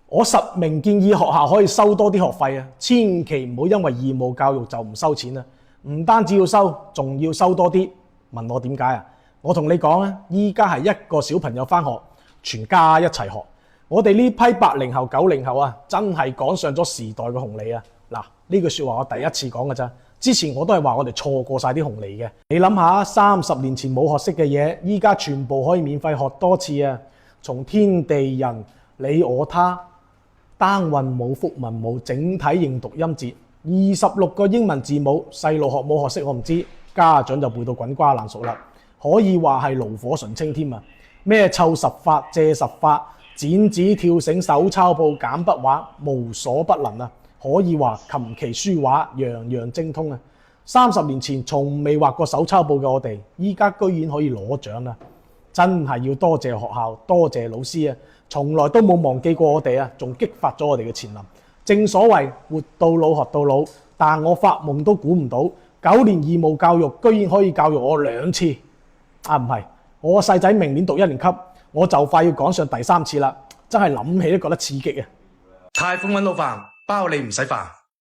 我實名建議學校可以收多啲學費啊，千祈唔好因為義務教育就唔收錢啊！唔單止要收，仲要收多啲。問我點解啊？我同你講啊，依家係一個小朋友返學，全家一齊學。我哋呢批80後、90後啊，真係趕上咗時代嘅紅利啊！嗱，呢句説話我第一次講㗎咋，之前我都係話我哋錯過晒啲紅利嘅。你諗下，30年前冇學識嘅嘢，依家全部可以免費學多次啊！從天地人、你我他、單韻母、複文母、整體認讀音節、26個英文字母，細路學冇學識我唔知，家長就背到滾瓜爛熟啦，可以話係爐火純青添啊！咩湊十法、借十法、剪紙跳繩、手抄報、簡筆畫，無所不能啊！可以話琴棋書畫樣樣精通啊！30年前從未畫過手抄報嘅我哋，依家居然可以攞獎啦！真係要多謝學校，多謝老師啊！從來都冇忘記過我哋啊，仲激發咗我哋嘅潛能。正所謂活到老學到老，但我發夢都估唔到9年義務教育居然可以教育我2次。啊，唔係，我細仔明年讀1年級，我就快要趕上第3次啦，真係諗起都覺得刺激啊！太寬揾老飯，包你唔使煩。